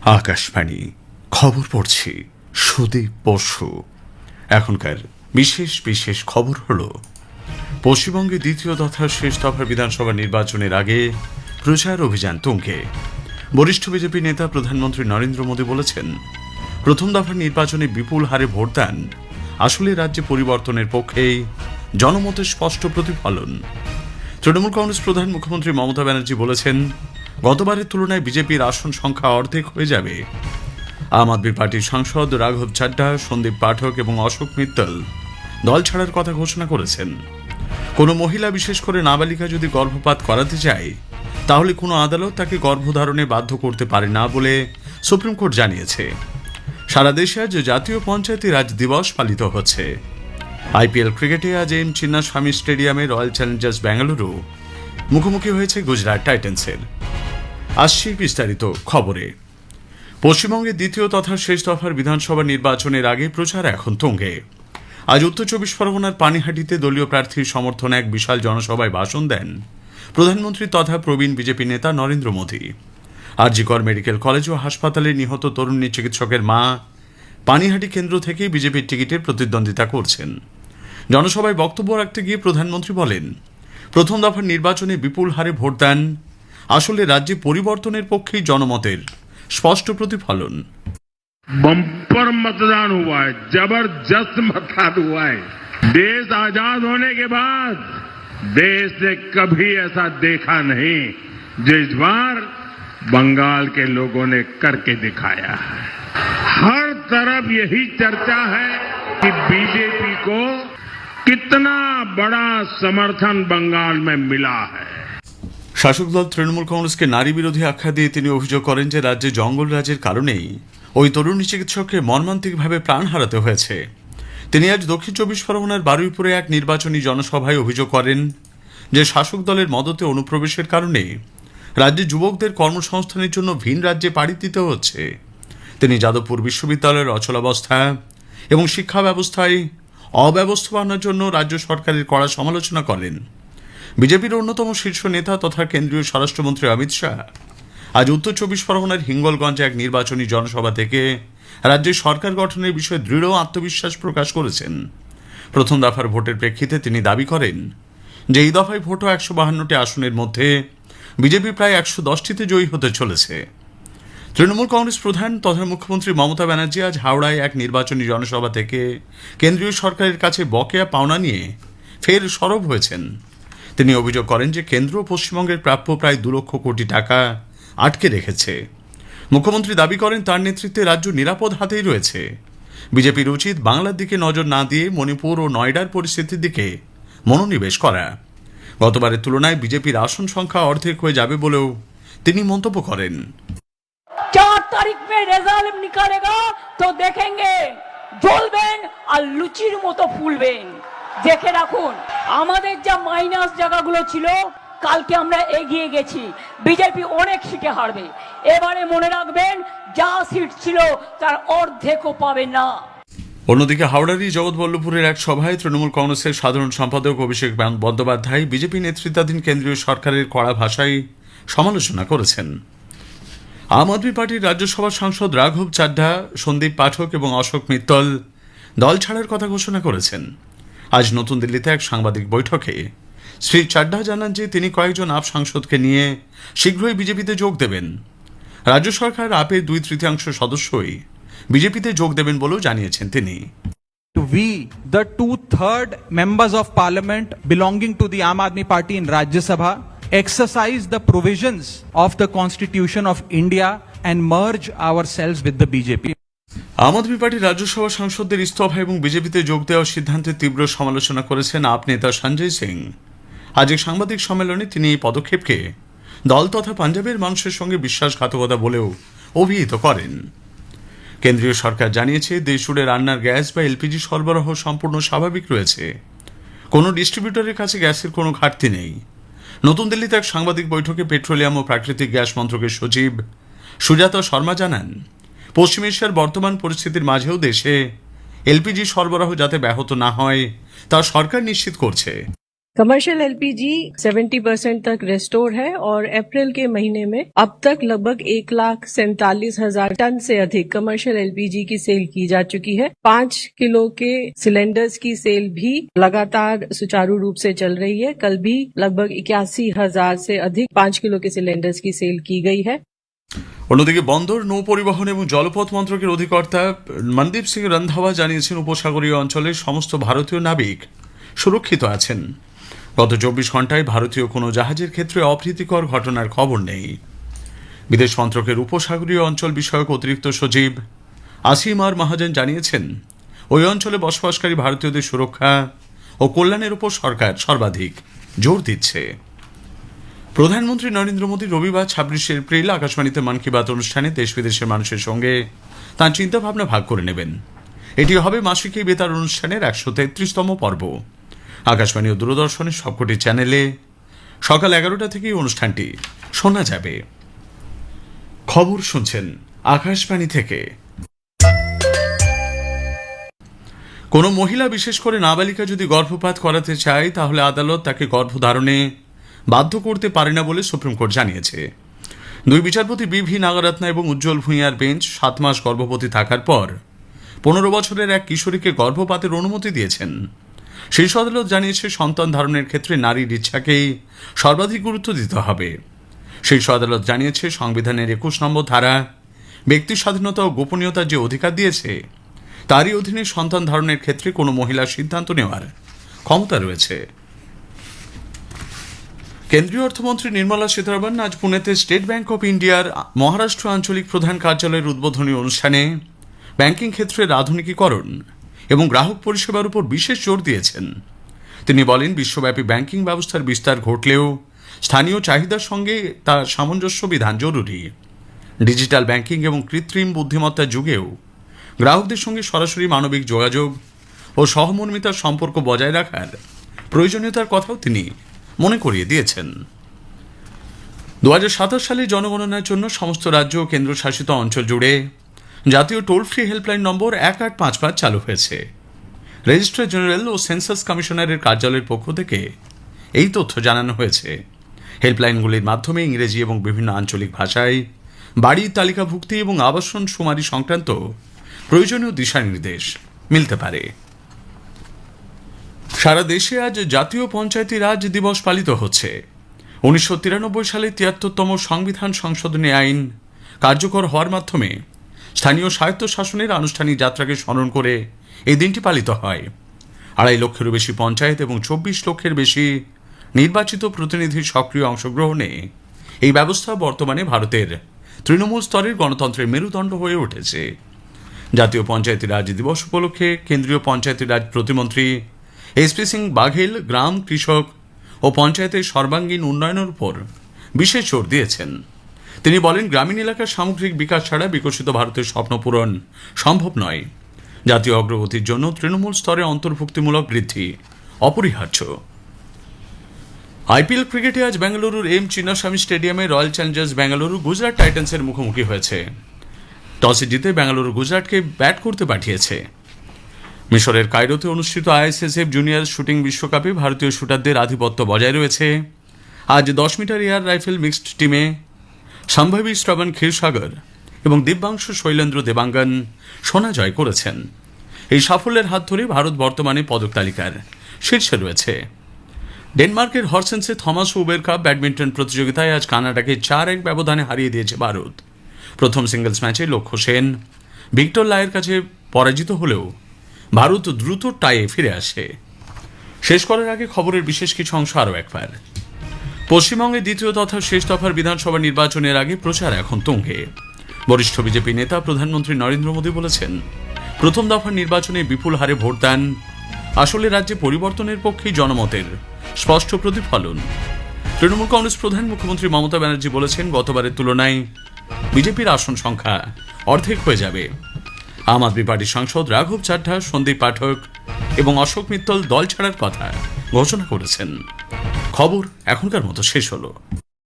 আকাশবাণী খবর পড়ছি সুদীপ বসু। এখনকার বিশেষ বিশেষ খবর হলো, পশ্চিমবঙ্গে দ্বিতীয় তথা শেষ দফার বিধানসভা নির্বাচনের আগে প্রচার অভিযান তুঙ্গে। বরিষ্ঠ বিজেপি নেতা প্রধানমন্ত্রী নরেন্দ্র মোদী বলেছেন, প্রথম দফার নির্বাচনে বিপুল হারে ভোটদান আসলে রাজ্যে পরিবর্তনের পক্ষেই জনমতের স্পষ্ট প্রতিফলন। তৃণমূল কংগ্রেস প্রধান মুখ্যমন্ত্রী মমতা ব্যানার্জি বলেছেন, গতবারের তুলনায় বিজেপির আসন সংখ্যা অর্ধেক হয়ে যাবে। আম আদমি পার্টির সাংসদ রাঘব চাড্ডা, সন্দীপ পাঠক এবং অশোক মিত্তল দল ছাড়ার কথা ঘোষণা করেছেন। কোনো মহিলা, বিশেষ করে নাবালিকা যদি গর্ভপাত করাতে চায়, তাহলে কোনো আদালত তাকে গর্ভধারণে বাধ্য করতে পারে না বলে সুপ্রিম কোর্ট জানিয়েছে। সারা দেশে আজ জাতীয় পঞ্চায়েতি রাজ দিবস পালিত হচ্ছে। আইপিএল ক্রিকেটে আজ এম চিন্নাস্বামী স্টেডিয়ামে রয়্যাল চ্যালেঞ্জার্স বেঙ্গালুরু মুখোমুখি হয়েছে গুজরাট টাইটান্সের। আসছি বিস্তারিত খবরে। পশ্চিমবঙ্গের দ্বিতীয় তথা শেষ দফার বিধানসভা নির্বাচনের আগে প্রচার এখন তুঙ্গে। আজ উত্তর চব্বিশ পরগনার পানিহাটিতে দলীয় প্রার্থীর সমর্থনে এক বিশাল জনসভায় ভাষণ দেন প্রধানমন্ত্রী তথা প্রবীণ বিজেপি নেতা নরেন্দ্র মোদী। আরজি কর মেডিকেল কলেজ ও হাসপাতালে নিহত তরুণী চিকিৎসকের মা পানিহাটি কেন্দ্র থেকে বিজেপির টিকিটের প্রতিদ্বন্দ্বিতা করছেন। জনসভায় বক্তব্য রাখতে গিয়ে প্রধানমন্ত্রী বলেন, প্রথম দফার নির্বাচনে বিপুল হারে ভোটদান আসলে রাজ্যে পরিবর্তনের পক্ষেই জনমতের স্পষ্ট প্রতিফলন। बम्पर मतदान हुआ है, जबरदस्त मतदान हुआ है। देश आजाद होने के बाद देश ने कभी ऐसा देखा नहीं जो इस बार बंगाल के लोगों ने करके दिखाया है। हर तरफ यही चर्चा है कि बीजेपी को कितना बड़ा समर्थन बंगाल में मिला है। শাসক দল তৃণমূল কংগ্রেসকে নারী বিরোধী আখ্যা দিয়ে তিনি অভিযোগ করেন যে রাজ্যে জঙ্গলরাজের কারণেই ওই তরুণী চিকিৎসককে মর্মান্তিকভাবে প্রাণ হারাতে হয়েছে। তিনি আজ দক্ষিণ চব্বিশ পরগনার বারুইপুরে এক নির্বাচনী জনসভায় অভিযোগ করেন যে শাসক দলের মদতে অনুপ্রবেশের কারণে রাজ্যে যুবকদের কর্মসংস্থানের জন্য ভিন রাজ্যে পাড়ি দিতে হচ্ছে। তিনি যাদবপুর বিশ্ববিদ্যালয়ের অচলাবস্থা এবং শিক্ষা ব্যবস্থায় অব্যবস্থাপনার জন্য রাজ্য সরকারের কড়া সমালোচনা করেন। বিজেপির অন্যতম শীর্ষ নেতা তথা কেন্দ্রীয় স্বরাষ্ট্রমন্ত্রী অমিত শাহ আজ উত্তর চব্বিশ পরগনার হিঙ্গলগঞ্জে এক নির্বাচনী জনসভা থেকে রাজ্যে সরকার গঠনের বিষয়ে দৃঢ় আত্মবিশ্বাস প্রকাশ করেছেন। প্রথম দফার ভোটের প্রেক্ষিতে তিনি দাবি করেন যে এই দফায় ভোটও 152টি আসনের মধ্যে বিজেপি প্রায় 110টিতে জয়ী হতে চলেছে। তৃণমূল কংগ্রেস প্রধান তথা মুখ্যমন্ত্রী মমতা ব্যানার্জি আজ হাওড়ায় এক নির্বাচনী জনসভা থেকে কেন্দ্রীয় সরকারের কাছে বকেয়া পাওনা নিয়ে ফের সরব হয়েছেন। তিনি অভিযোগ করেন যে কেন্দ্র পশ্চিমবঙ্গের প্রাপ্য প্রায় 2 লক্ষ কোটি টাকা আটকে রেখেছে। মুখ্যমন্ত্রী দাবি করেন তার নেতৃত্বে রাজ্য নিরাপদ হাতেই রয়েছে। বিজেপির উচিত বাংলার দিকে নজর না দিয়ে মণিপুর ও নয়ডার পরিস্থিতির দিকে মনোনিবেশ করা। গতবারের তুলনায় বিজেপির আসন সংখ্যা অর্ধেক হয়ে যাবে বলেও তিনি মন্তব্য করেন। 4 তারিখ মে রেজাল্ট নিকালেগা তো দেখেঙ্গে জ্বলবেন আর লুচির মতো ফুলবেন। দেখে রাখুন, আমাদের যা মাইনাস জায়গাগুলো ছিল কালকে আমরা এগিয়ে গেছি। বিজেপি অনেক সিটে হারবে। এবারে মনে রাখবেন, যা সিট ছিল তার অর্ধেকও পাবে না। অন্যদিকে হাওড়ারই জগৎবল্লভপুরের এক সভায় তৃণমূল কংগ্রেসের সাধারণ সম্পাদক অভিষেক বন্দ্যোপাধ্যায় বিজেপি নেতৃত্বাধীন কেন্দ্রীয় সরকারের কড়া ভাষায় সমালোচনা করেছেন। আম আদমি পার্টির রাজ্যসভার সাংসদ রাঘব চাড্ডা, সন্দীপ পাঠক এবং অশোক মিত্তল দল ছাড়ার কথা ঘোষণা করেছেন। আজ নতুন দিল্লিতে এক সাংবাদিক বৈঠকে শ্রী চাড্ডা জানান যে তিনি কয়েকজন আপ সাংসদকে নিয়ে শীঘ্রই বিজেপিতে যোগ দেবেন। রাজ্য সরকার আপের 2/3 সদস্যই বিজেপিতে যোগ দেবেন বলেও জানিয়েছেন তিনি। We, the 2/3 members of parliament belonging to the Aam Aadmi Party in Rajya Sabha, exercise the provisions of the Constitution of India and merge ourselves with the BJP. আম আদমি পার্টির রাজ্যসভা সাংসদদের ইস্তফা এবং বিজেপিতে যোগ দেওয়ার সিদ্ধান্তের তীব্র সমালোচনা করেছেন আপ নেতা সঞ্জয় সিং। আজ এক সাংবাদিক সম্মেলনে তিনি এই পদক্ষেপকে দল তথা পাঞ্জাবের মানুষের সঙ্গে বিশ্বাসঘাতকতা বলেও অভিহিত করেন। কেন্দ্রীয় সরকার জানিয়েছে, দেশ জুড়ে রান্নার গ্যাস বা এলপিজি সরবরাহ সম্পূর্ণ স্বাভাবিক রয়েছে। কোনো ডিস্ট্রিবিউটরের কাছে গ্যাসের কোনো ঘাটতি নেই। নতুন দিল্লিতে এক সাংবাদিক বৈঠকে পেট্রোলিয়াম ও প্রাকৃতিক গ্যাস মন্ত্রকের সচিব সুজাতা শর্মা জানান, পশ্চিম এশিয়ার বর্তমান পরিস্থিতির মাঝেও দেশে এলপিজি সরবরাহ যাতে ব্যাহত না হয় তা সরকার নিশ্চিত করছে। कमर्शियल एलपीजी 70% तक रेस्टोर है और अप्रैल के महीने में अब तक लगभग 1,47,000 टन से अधिक कमर्शियल एलपीजी की सेल की जा चुकी है। 5 किलो के सिलेंडर्स की सेल भी लगातार सुचारू रूप से चल रही है। कल भी लगभग 81,000 से अधिक 5 किलो के सिलेंडर्स की सेल की गई है। অন্যদিকে বন্দর নৌ পরিবহন এবং জলপথ মন্ত্রকের অধিকর্তা মনদীপ সিং রন্ধাওয়া জানিয়েছেন উপসাগরীয় অঞ্চলের সমস্ত ভারতীয় নাবিক সুরক্ষিত আছেন। গত 24 ঘন্টায় ভারতীয় কোনো জাহাজের ক্ষেত্রে অপ্রীতিকর ঘটনার খবর নেই। বিদেশ মন্ত্রকের উপসাগরীয় অঞ্চল বিষয়ক অতিরিক্ত সচিব আসিম আর মহাজন জানিয়েছেন ওই অঞ্চলে বসবাসকারী ভারতীয়দের সুরক্ষা ও কল্যাণের উপর সরকার সর্বাধিক জোর দিচ্ছে। প্রধানমন্ত্রী নরেন্দ্র মোদী রবিবার 26 এপ্রিল আকাশবাণীতে মন কি বাত অনুষ্ঠানে দেশ বিদেশের মানুষের সঙ্গে তাঁর চিন্তাভাবনা ভাগ করে নেবেন। এটি হবে মাসিক এই বেতার অনুষ্ঠানের 133তম পর্ব। আকাশবাণী ও দূরদর্শনের সবকটি চ্যানেলে সকাল 11টা থেকেই অনুষ্ঠানটি শোনা যাবে। খবর শুনছেন আকাশবাণী থেকে। কোনো মহিলা, বিশেষ করে নাবালিকা যদি গর্ভপাত করাতে চায় তাহলে আদালত তাকে গর্ভধারণে বাধ্য করতে পারে না বলে সুপ্রিম কোর্ট জানিয়েছে। দুই বিচারপতি বি.ভি. নাগরত্না এবং উজ্জ্বল ভূঁইয়ার বেঞ্চ 7 মাস গর্ভবতী থাকার পর 15 বছরের এক কিশোরীকে গর্ভপাতের অনুমতি দিয়েছেন। শীর্ষ আদালত জানিয়েছে সন্তান ধারণের ক্ষেত্রে নারীর ইচ্ছাকেই সর্বাধিক গুরুত্ব দিতে হবে। শীর্ষ আদালত জানিয়েছে সংবিধানের 21 নম্বর ধারা ব্যক্তি স্বাধীনতা ও গোপনীয়তার যে অধিকার দিয়েছে তারই অধীনে সন্তান ধারণের ক্ষেত্রে কোনো মহিলার সিদ্ধান্ত নেওয়ার ক্ষমতা রয়েছে। কেন্দ্রীয় অর্থমন্ত্রী নির্মলা সীতারামন আজ পুনেতে স্টেট ব্যাংক অফ ইন্ডিয়ার মহারাষ্ট্র আঞ্চলিক প্রধান কার্যালয়ের উদ্বোধনী অনুষ্ঠানে ব্যাংকিং ক্ষেত্রের আধুনিকীকরণ এবং গ্রাহক পরিষেবার উপর বিশেষ জোর দিয়েছেন। তিনি বলেন, বিশ্বব্যাপী ব্যাংকিং ব্যবস্থার বিস্তার ঘটলেও স্থানীয় চাহিদার সঙ্গে তার সামঞ্জস্য বিধান জরুরি। ডিজিটাল ব্যাংকিং এবং কৃত্রিম বুদ্ধিমত্তার যুগেও গ্রাহকদের সঙ্গে সরাসরি মানবিক যোগাযোগ ও সহমর্মিতার সম্পর্ক বজায় রাখার প্রয়োজনীয়তার কথাও তিনি মনে করিয়ে দিয়েছেন। 2027 সালে জনগণনার জন্য সমস্ত রাজ্য ও কেন্দ্রশাসিত অঞ্চল জুড়ে জাতীয় টোল ফ্রি হেল্পলাইন নম্বর 1855 চালু হয়েছে। রেজিস্ট্রার জেনারেল ও সেন্সাস কমিশনারের কার্যালয়ের পক্ষ থেকে এই তথ্য জানানো হয়েছে। হেল্পলাইনগুলির মাধ্যমে ইংরেজি এবং বিভিন্ন আঞ্চলিক ভাষায় বাড়ি তালিকাভুক্তি এবং আবাসন শুমারি সংক্রান্ত প্রয়োজনীয় দিশানির্দেশ মিলতে পারে। সারা দেশে আজ জাতীয় পঞ্চায়েতি রাজ দিবস পালিত হচ্ছে। 1993 সালে 73তম সংবিধান সংশোধনী আইন কার্যকর হওয়ার মাধ্যমে স্থানীয় স্বায়ত্তশাসনের আনুষ্ঠানিক যাত্রাকে স্মরণ করে এই দিনটি পালিত হয়। 2.5 লক্ষেরও বেশি পঞ্চায়েত এবং 24 লক্ষের বেশি নির্বাচিত প্রতিনিধির সক্রিয় অংশগ্রহণে এই ব্যবস্থা বর্তমানে ভারতের তৃণমূল স্তরের গণতন্ত্রের মেরুদণ্ড হয়ে উঠেছে। জাতীয় পঞ্চায়েতি রাজ দিবস উপলক্ষে কেন্দ্রীয় পঞ্চায়েতি রাজ প্রতিমন্ত্রী এসপি সিং বাঘেল গ্রাম, কৃষক ও পঞ্চায়েতের সর্বাঙ্গীন উন্নয়নের উপর বিশেষ জোর দিয়েছেন। তিনি বলেন, গ্রামীণ এলাকার সামগ্রিক বিকাশ ছাড়া বিকশিত ভারতের স্বপ্ন পূরণ সম্ভব নয়। জাতীয় অগ্রগতির জন্য তৃণমূল স্তরে অন্তর্ভুক্তিমূলক বৃদ্ধি অপরিহার্য। আইপিএল ক্রিকেটে আজ বেঙ্গালুরুর এম চিন্নাস্বামী স্টেডিয়ামে রয়্যাল চ্যালেঞ্জার্স বেঙ্গালুরু গুজরাট টাইটান্সের মুখোমুখি হয়েছে। টসে জিতে বেঙ্গালুরু গুজরাটকে ব্যাট করতে পাঠিয়েছে। মিশরের কায়রোতে অনুষ্ঠিত আইএসএসএফ জুনিয়র শুটিং বিশ্বকাপে ভারতীয় শুটারদের আধিপত্য বজায় রয়েছে। আজ 10 মিটার এয়ার রাইফেল মিক্সড টিমে সম্ভাবী শ্রবণ ক্ষীরসাগর এবং দিব্যাংশু শৈলেন্দ্র দেবাঙ্গন সোনা জয় করেছেন। এই সাফল্যের হাত ধরে ভারত বর্তমানে পদক তালিকার শীর্ষে রয়েছে। ডেনমার্কের হরসেন্সে থমাস উবের কাপ ব্যাডমিন্টন প্রতিযোগিতায় আজ কানাডাকে 4-1 ব্যবধানে হারিয়ে দিয়েছে ভারত। প্রথম সিঙ্গলস ম্যাচে লক্ষ্য সেন ভিক্টর লায়ের কাছে পরাজিত হলেও ভারত দ্রুত টাইয়ে ফিরে আসে। শেষ করার আগে খবরের বিশেষ কিছু অংশ আরও একবার। পশ্চিমবঙ্গে দ্বিতীয় তথা শেষ দফার বিধানসভা নির্বাচনের আগে প্রচার এখন তুঙ্গে। বরিষ্ঠ বিজেপি নেতা প্রধানমন্ত্রী নরেন্দ্র মোদী বলেছেন, প্রথম দফার নির্বাচনে বিপুল হারে ভোটদান আসলে রাজ্যে পরিবর্তনের পক্ষেই জনমতের স্পষ্ট প্রতিফলন। তৃণমূল কংগ্রেস প্রধান মুখ্যমন্ত্রী মমতা ব্যানার্জি বলেছেন, গতবারের তুলনায় বিজেপির আসন সংখ্যা অর্ধেক হয়ে যাবে। আম আদমি পার্টির সাংসদ রাঘব চাড্ডা, সন্দীপ পাঠক এবং অশোক মিত্তল দল ছাড়ার কথা ঘোষণা করেছেন। খবর এখনকার মতো শেষ হলো।